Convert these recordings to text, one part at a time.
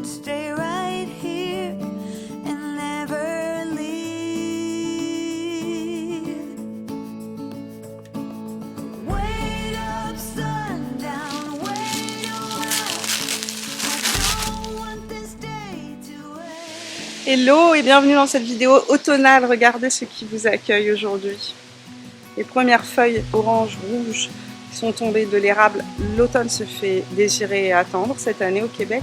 stay right here and never leave. Wait up, sundown, wait a while. I don't want this day to end. Hello et bienvenue dans cette vidéo automnale. Regardez ce qui vous accueille aujourd'hui. Les premières feuilles orange, rouges sont tombées de l'érable. L'automne se fait désirer et attendre cette année au Québec.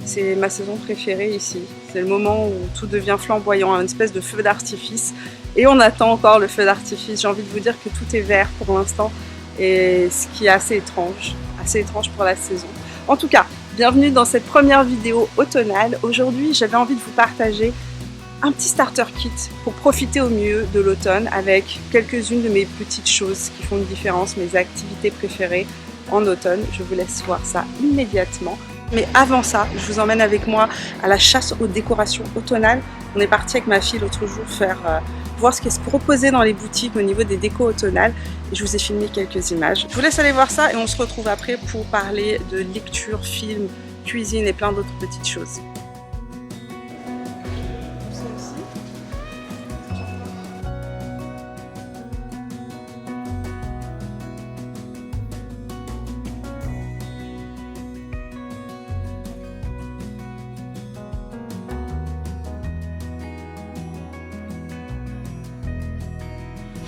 C'est ma saison préférée ici. C'est le moment où tout devient flamboyant, une espèce de feu d'artifice. Et on attend encore le feu d'artifice. J'ai envie de vous dire que tout est vert pour l'instant. Et ce qui est assez étrange pour la saison. En tout cas, bienvenue dans cette première vidéo automnale. Aujourd'hui, j'avais envie de vous partager un petit starter kit pour profiter au mieux de l'automne avec quelques-unes de mes petites choses qui font une différence, mes activités préférées en automne. Je vous laisse voir ça immédiatement. Mais avant ça, je vous emmène avec moi à la chasse aux décorations automnales. On est parti avec ma fille l'autre jour voir ce qui est proposé dans les boutiques au niveau des décos automnales. Et je vous ai filmé quelques images. Je vous laisse aller voir ça et on se retrouve après pour parler de lecture, film, cuisine et plein d'autres petites choses.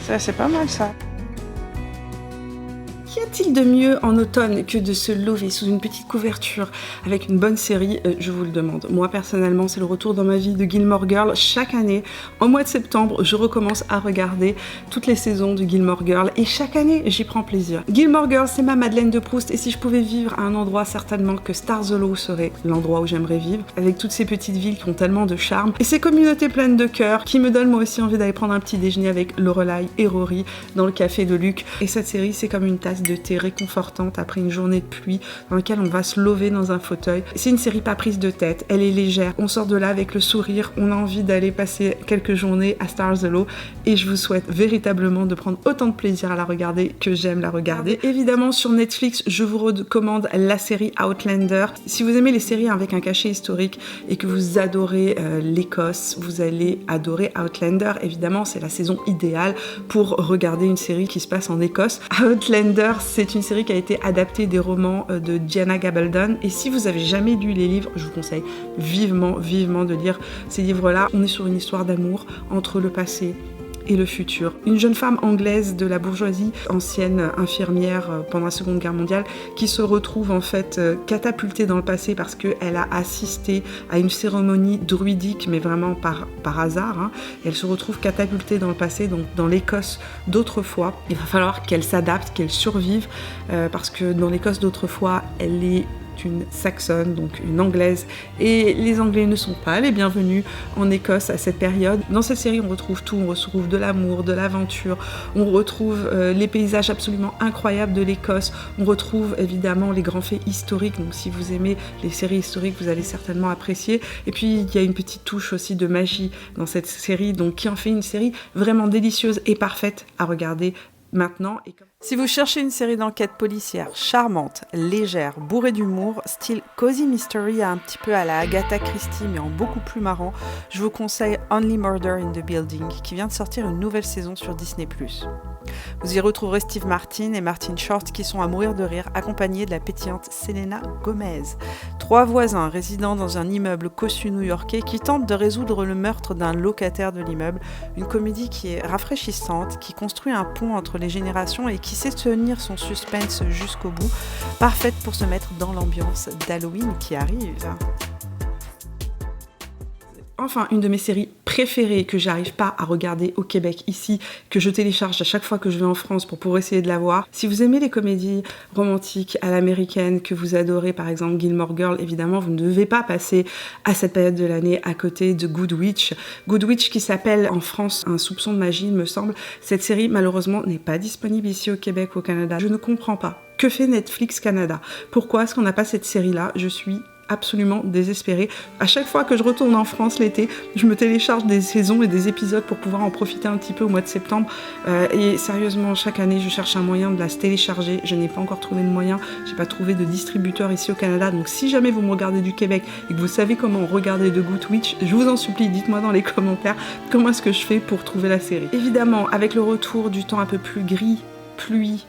Ça, c'est pas mal ça. Qu'y a-t-il de mieux en automne que de se lever sous une petite couverture avec une bonne série? Je vous le demande. Moi, personnellement, c'est le retour dans ma vie de Gilmore Girls. Chaque année, en mois de septembre, je recommence à regarder toutes les saisons de Gilmore Girls et chaque année, j'y prends plaisir. Gilmore Girls, c'est ma Madeleine de Proust et si je pouvais vivre à un endroit, certainement que Stars Hollow serait l'endroit où j'aimerais vivre, avec toutes ces petites villes qui ont tellement de charme et ces communautés pleines de cœur qui me donnent moi aussi envie d'aller prendre un petit déjeuner avec Lorelai et Rory dans le café de Luc. Et cette série, c'est comme une tasse de thé réconfortante après une journée de pluie dans laquelle on va se lever dans un fauteuil. C'est une série pas prise de tête, elle est légère. On sort de là avec le sourire, on a envie d'aller passer quelques journées à Stars Hollow et je vous souhaite véritablement de prendre autant de plaisir à la regarder que j'aime la regarder. Évidemment, sur Netflix, je vous recommande la série Outlander. Si vous aimez les séries avec un cachet historique et que vous adorez l'Écosse, vous allez adorer Outlander. Évidemment, c'est la saison idéale pour regarder une série qui se passe en Écosse. Outlander, c'est une série qui a été adaptée des romans de Diana Gabaldon et si vous avez jamais lu les livres, je vous conseille vivement de lire ces livres-là. On est sur une histoire d'amour entre le passé et le futur. Une jeune femme anglaise de la bourgeoisie, ancienne infirmière pendant la Seconde Guerre mondiale, qui se retrouve en fait catapultée dans le passé parce qu'elle a assisté à une cérémonie druidique, mais vraiment par hasard. Hein. Elle se retrouve catapultée dans le passé, donc dans l'Écosse d'autrefois. Il va falloir qu'elle s'adapte, qu'elle survive, parce que dans l'Écosse d'autrefois, elle est une saxonne, donc une anglaise, et les Anglais ne sont pas les bienvenus en Écosse à cette période. Dans cette série, on retrouve tout, on retrouve de l'amour, de l'aventure, on retrouve les paysages absolument incroyables de l'Écosse, on retrouve évidemment les grands faits historiques, donc si vous aimez les séries historiques, vous allez certainement apprécier. Et puis, il y a une petite touche aussi de magie dans cette série, donc qui en fait une série vraiment délicieuse et parfaite à regarder maintenant. Si vous cherchez une série d'enquête policière charmante, légère, bourrée d'humour, style Cozy Mystery un petit peu à la Agatha Christie mais en beaucoup plus marrant, je vous conseille Only Murder in the Building qui vient de sortir une nouvelle saison sur Disney+. Vous y retrouverez Steve Martin et Martin Short qui sont à mourir de rire, accompagnés de la pétillante Selena Gomez. Trois voisins résidant dans un immeuble cossu new-yorkais qui tentent de résoudre le meurtre d'un locataire de l'immeuble. Une comédie qui est rafraîchissante, qui construit un pont entre les générations et qui sait tenir son suspense jusqu'au bout. Parfaite pour se mettre dans l'ambiance d'Halloween qui arrive. Enfin, une de mes séries préférées que j'arrive pas à regarder au Québec ici, que je télécharge à chaque fois que je vais en France pour essayer de la voir. Si vous aimez les comédies romantiques à l'américaine, que vous adorez par exemple Gilmore Girls, évidemment vous ne devez pas passer à cette période de l'année à côté de Good Witch. Good Witch qui s'appelle en France Un soupçon de magie, il me semble. Cette série malheureusement n'est pas disponible ici au Québec ou au Canada. Je ne comprends pas. Que fait Netflix Canada? Pourquoi est-ce qu'on n'a pas cette série-là? Je suis absolument désespérée. À chaque fois que je retourne en France l'été, je me télécharge des saisons et des épisodes pour pouvoir en profiter un petit peu au mois de septembre. Et sérieusement, chaque année, je cherche un moyen de la télécharger. Je n'ai pas encore trouvé de moyen. J'ai pas trouvé de distributeur ici au Canada. Donc si jamais vous me regardez du Québec et que vous savez comment regarder The Good Witch, je vous en supplie, dites-moi dans les commentaires comment est-ce que je fais pour trouver la série. Évidemment, avec le retour du temps un peu plus gris, pluie,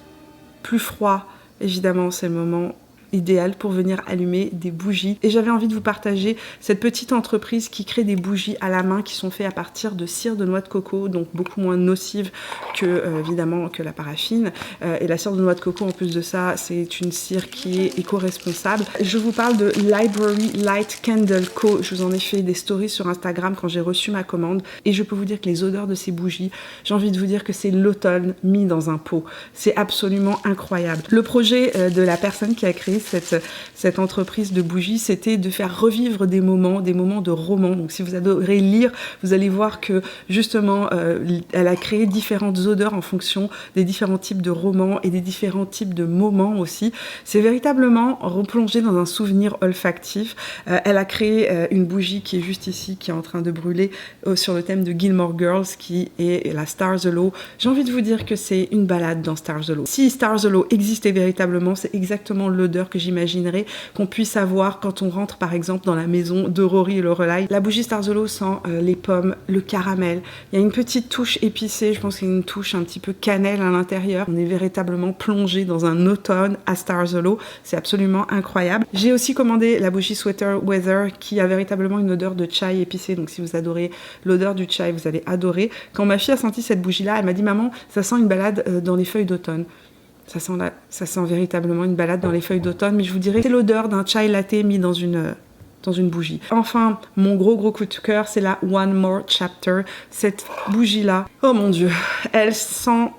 plus froid, évidemment, c'est le moment idéal pour venir allumer des bougies. Et j'avais envie de vous partager cette petite entreprise qui crée des bougies à la main qui sont faites à partir de cire de noix de coco, donc beaucoup moins nocive que évidemment que la paraffine. Et la cire de noix de coco, en plus de ça, c'est une cire qui est éco-responsable. Je vous parle de Library Light Candle Co. Je vous en ai fait des stories sur Instagram quand j'ai reçu ma commande et je peux vous dire que les odeurs de ces bougies, j'ai envie de vous dire que c'est l'automne mis dans un pot. C'est absolument incroyable. Le projet de la personne qui a créé cette entreprise de bougies, c'était de faire revivre des moments de roman. Donc si vous adorez lire, vous allez voir que justement elle a créé différentes odeurs en fonction des différents types de romans et des différents types de moments aussi. C'est véritablement replongé dans un souvenir olfactif. Elle a créé une bougie qui est juste ici, qui est en train de brûler sur le thème de Gilmore Girls, qui est la Stars Hollow. J'ai envie de vous dire que c'est une balade dans Stars Hollow. Si Stars Hollow existait véritablement, c'est exactement l'odeur que j'imaginerais qu'on puisse avoir quand on rentre par exemple dans la maison de Rory et Lorelai. La bougie Stars Hollow sent les pommes, le caramel. Il y a une petite touche épicée, je pense qu'il y a une touche un petit peu cannelle à l'intérieur. On est véritablement plongé dans un automne à Stars Hollow. C'est absolument incroyable. J'ai aussi commandé la bougie Sweater Weather qui a véritablement une odeur de chai épicé. Donc si vous adorez l'odeur du chai, vous allez adorer. Quand ma fille a senti cette bougie-là, elle m'a dit « Maman, ça sent une balade dans les feuilles d'automne ». Ça sent véritablement une balade dans les feuilles d'automne, mais je vous dirais que c'est l'odeur d'un chai latte mis dans une bougie. Enfin, mon gros coup de cœur, c'est la One More Chapter. Cette bougie-là, oh mon Dieu, elle sent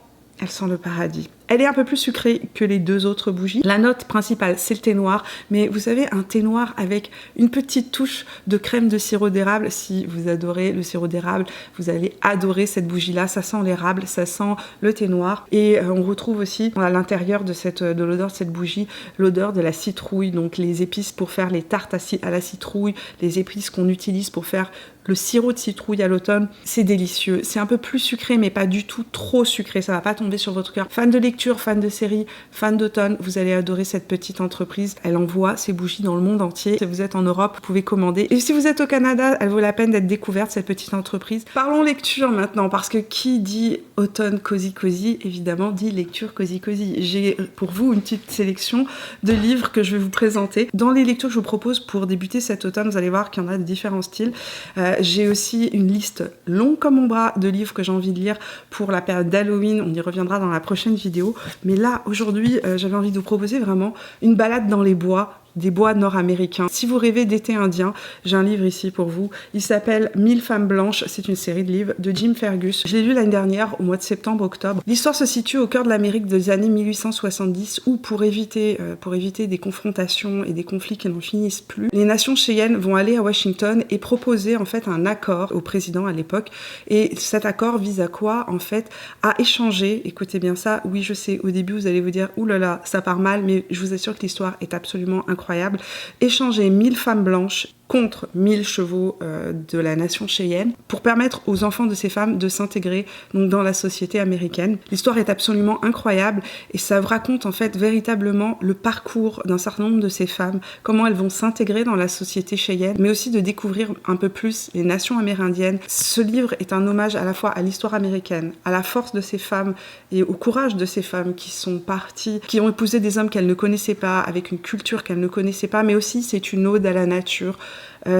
le paradis. Elle est un peu plus sucrée que les deux autres bougies. La note principale, c'est le thé noir, mais vous savez, un thé noir avec une petite touche de crème de sirop d'érable. Si vous adorez le sirop d'érable, vous allez adorer cette bougie-là. Ça sent l'érable, ça sent le thé noir. Et on retrouve aussi à l'intérieur de l'odeur de cette bougie, l'odeur de la citrouille, donc les épices pour faire les tartes à la citrouille, les épices qu'on utilise pour faire le sirop de citrouille à l'automne. C'est délicieux. C'est un peu plus sucré, mais pas du tout trop sucré. Ça va pas tomber sur votre cœur. Fan de lecture, fan de série, fan d'automne, vous allez adorer cette petite entreprise. Elle envoie ses bougies dans le monde entier. Si vous êtes en Europe, vous pouvez commander. Et si vous êtes au Canada, elle vaut la peine d'être découverte, cette petite entreprise. Parlons lecture maintenant, parce que qui dit automne cozy, évidemment, dit lecture cozy. J'ai pour vous une petite sélection de livres que je vais vous présenter. Dans les lectures que je vous propose pour débuter cet automne, vous allez voir qu'il y en a de différents styles. J'ai aussi une liste longue comme mon bras de livres que j'ai envie de lire pour la période d'Halloween. On y reviendra dans la prochaine vidéo. Mais là, aujourd'hui, j'avais envie de vous proposer vraiment une balade dans les bois, des bois nord-américains. Si vous rêvez d'été indien, j'ai un livre ici pour vous. Il s'appelle 1000 femmes blanches. C'est une série de livres de Jim Fergus. Je l'ai lu l'année dernière, au mois de septembre-octobre. L'histoire se situe au cœur de l'Amérique des années 1870, où pour éviter des confrontations et des conflits qui n'en finissent plus, les nations cheyennes vont aller à Washington et proposer en fait un accord au président à l'époque. Et cet accord vise à quoi? En fait, à échanger, écoutez bien ça, oui je sais, au début vous allez vous dire, oulala, ça part mal, mais je vous assure que l'histoire est absolument incroyable. Échanger 1000 femmes blanches contre 1000 chevaux de la nation cheyenne pour permettre aux enfants de ces femmes de s'intégrer donc dans la société américaine. L'histoire est absolument incroyable et ça raconte en fait véritablement le parcours d'un certain nombre de ces femmes, comment elles vont s'intégrer dans la société cheyenne, mais aussi de découvrir un peu plus les nations amérindiennes. Ce livre est un hommage à la fois à l'histoire américaine, à la force de ces femmes et au courage de ces femmes qui sont parties, qui ont épousé des hommes qu'elles ne connaissaient pas, avec une culture qu'elles ne connaissaient pas, mais aussi c'est une ode à la nature.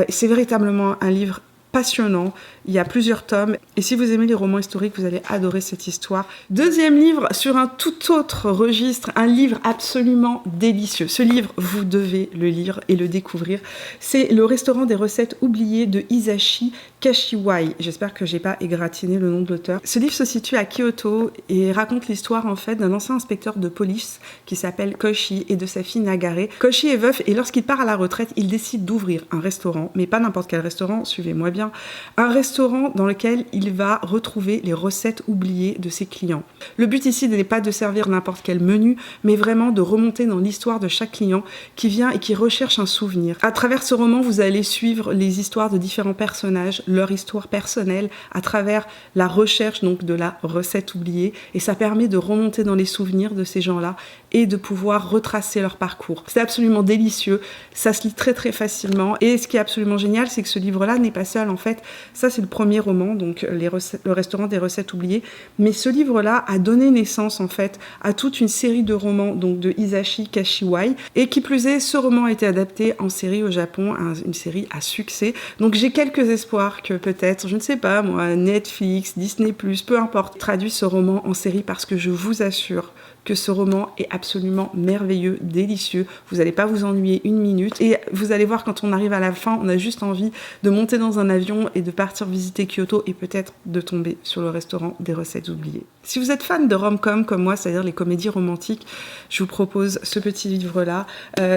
C'est véritablement un livre passionnant, il y a plusieurs tomes et si vous aimez les romans historiques, vous allez adorer cette histoire. Deuxième livre sur un tout autre registre, un livre absolument délicieux. Ce livre, vous devez le lire et le découvrir. C'est Le restaurant des recettes oubliées de Hisashi Kashiwai. J'espère que j'ai pas égratigné le nom de l'auteur. Ce livre se situe à Kyoto et raconte l'histoire en fait d'un ancien inspecteur de police qui s'appelle Koshi et de sa fille Nagare. Koshi est veuf et lorsqu'il part à la retraite, il décide d'ouvrir un restaurant, mais pas n'importe quel restaurant, suivez-moi bien. devient un restaurant dans lequel il va retrouver les recettes oubliées de ses clients. Le but ici n'est pas de servir n'importe quel menu, mais vraiment de remonter dans l'histoire de chaque client qui vient et qui recherche un souvenir. À travers ce roman, vous allez suivre les histoires de différents personnages, leur histoire personnelle, à travers la recherche donc de la recette oubliée, et ça permet de remonter dans les souvenirs de ces gens-là et de pouvoir retracer leur parcours. C'est absolument délicieux, ça se lit très très facilement, et ce qui est absolument génial, c'est que ce livre-là n'est pas seul. En fait, ça c'est le premier roman, donc le restaurant des recettes oubliées, mais ce livre-là a donné naissance en fait à toute une série de romans donc de Hisashi Kashiwai, et qui plus est, ce roman a été adapté en série au Japon, une série à succès. Donc j'ai quelques espoirs que peut-être, je ne sais pas moi, Netflix, Disney+, peu importe, traduit ce roman en série, parce que je vous assure que ce roman est absolument merveilleux, délicieux. Vous n'allez pas vous ennuyer une minute. Et vous allez voir, quand on arrive à la fin, on a juste envie de monter dans un avion et de partir visiter Kyoto et peut-être de tomber sur le restaurant des recettes oubliées. Si vous êtes fan de rom-com comme moi, c'est-à-dire les comédies romantiques, je vous propose ce petit livre-là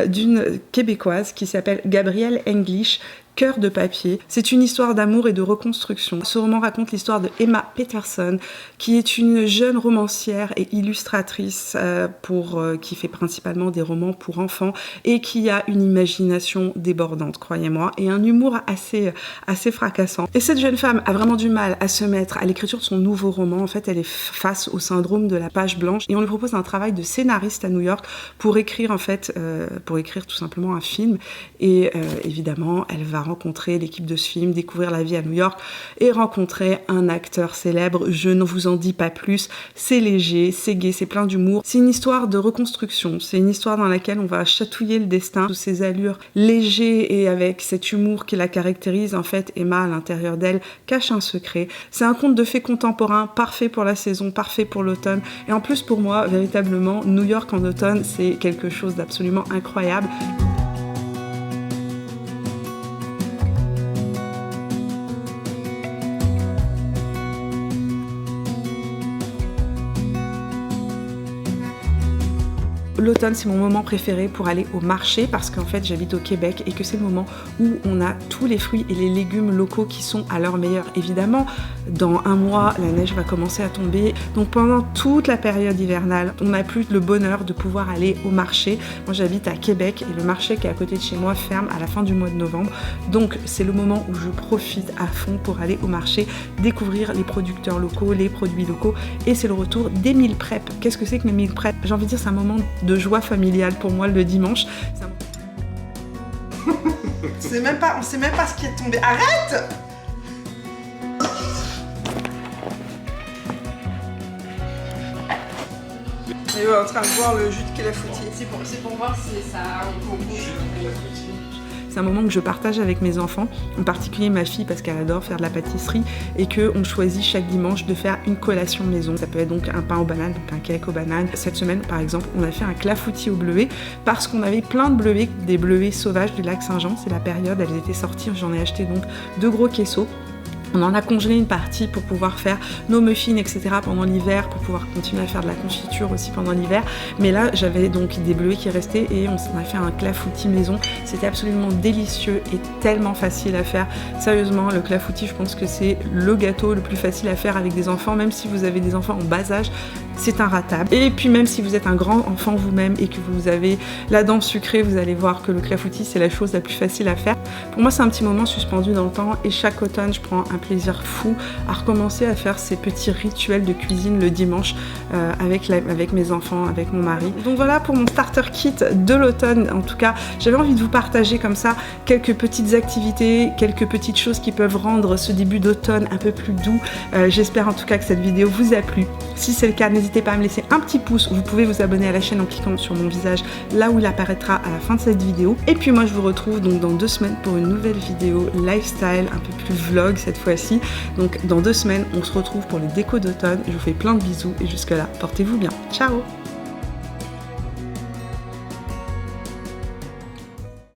d'une Québécoise qui s'appelle Gabrielle English, Cœur de papier. C'est une histoire d'amour et de reconstruction. Ce roman raconte l'histoire de Emma Peterson, qui est une jeune romancière et illustratrice qui fait principalement des romans pour enfants et qui a une imagination débordante, croyez-moi, et un humour assez fracassant. Et cette jeune femme a vraiment du mal à se mettre à l'écriture de son nouveau roman. En fait, elle est face au syndrome de la page blanche, et on lui propose un travail de scénariste à New York pour écrire tout simplement un film. Et évidemment, elle va rencontrer l'équipe de ce film, découvrir la vie à New York et rencontrer un acteur célèbre. Je ne vous en dis pas plus. C'est léger, c'est gai, c'est plein d'humour. C'est une histoire de reconstruction. C'est une histoire dans laquelle on va chatouiller le destin sous ses allures légères et avec cet humour qui la caractérise. En fait, Emma, à l'intérieur d'elle, cache un secret. C'est un conte de fées contemporain, parfait pour la saison, parfait pour l'automne. Et en plus, pour moi, véritablement, New York en automne, c'est quelque chose d'absolument incroyable. L'automne, c'est mon moment préféré pour aller au marché, parce qu'en fait j'habite au Québec et que c'est le moment où on a tous les fruits et les légumes locaux qui sont à leur meilleur. Évidemment, dans un mois, la neige va commencer à tomber, donc pendant toute la période hivernale, on n'a plus le bonheur de pouvoir aller au marché. Moi j'habite à Québec et le marché qui est à côté de chez moi ferme à la fin du mois de novembre, donc c'est le moment où je profite à fond pour aller au marché, découvrir les producteurs locaux, les produits locaux, et c'est le retour des meal prep. Qu'est-ce que c'est que les meal prep? J'ai envie de dire, c'est un moment de joie familiale pour moi le dimanche. On sait même pas ce qui est tombé. Arrête! Et on est en train de boire le jus de Clafoutis. C'est pour voir si ça a un goût. C'est un moment que je partage avec mes enfants, en particulier ma fille parce qu'elle adore faire de la pâtisserie, et qu'on choisit chaque dimanche de faire une collation maison. Ça peut être donc un pain aux bananes, donc un cake aux bananes. Cette semaine par exemple, on a fait un clafoutis au bleuet parce qu'on avait plein de bleuets, des bleuets sauvages du lac Saint-Jean. C'est la période, elles étaient sorties, j'en ai acheté donc 2 gros caisseaux. On en a congelé une partie pour pouvoir faire nos muffins, etc. pendant l'hiver, pour pouvoir continuer à faire de la confiture aussi pendant l'hiver. Mais là, j'avais donc des bleuets qui restaient et on a fait un clafoutis maison. C'était absolument délicieux et tellement facile à faire. Sérieusement, le clafoutis, je pense que c'est le gâteau le plus facile à faire avec des enfants. Même si vous avez des enfants en bas âge, c'est inratable. Et puis même si vous êtes un grand enfant vous-même et que vous avez la dent sucrée, vous allez voir que le clafoutis, c'est la chose la plus facile à faire. Pour moi, c'est un petit moment suspendu dans le temps, et chaque automne, je prends un plaisir fou à recommencer à faire ces petits rituels de cuisine le dimanche avec mes enfants, avec mon mari. Donc voilà pour mon starter kit de l'automne. En tout cas, j'avais envie de vous partager comme ça quelques petites activités, quelques petites choses qui peuvent rendre ce début d'automne un peu plus doux. J'espère en tout cas que cette vidéo vous a plu. Si c'est le cas, n'hésitez pas à me laisser un petit pouce. Vous pouvez vous abonner à la chaîne en cliquant sur mon visage là où il apparaîtra à la fin de cette vidéo. Et puis moi, je vous retrouve donc dans 2 semaines pour une nouvelle vidéo lifestyle, un peu plus vlog cette fois-ci. Donc dans 2 semaines, on se retrouve pour les décos d'automne. Je vous fais plein de bisous et jusque là, portez-vous bien. Ciao!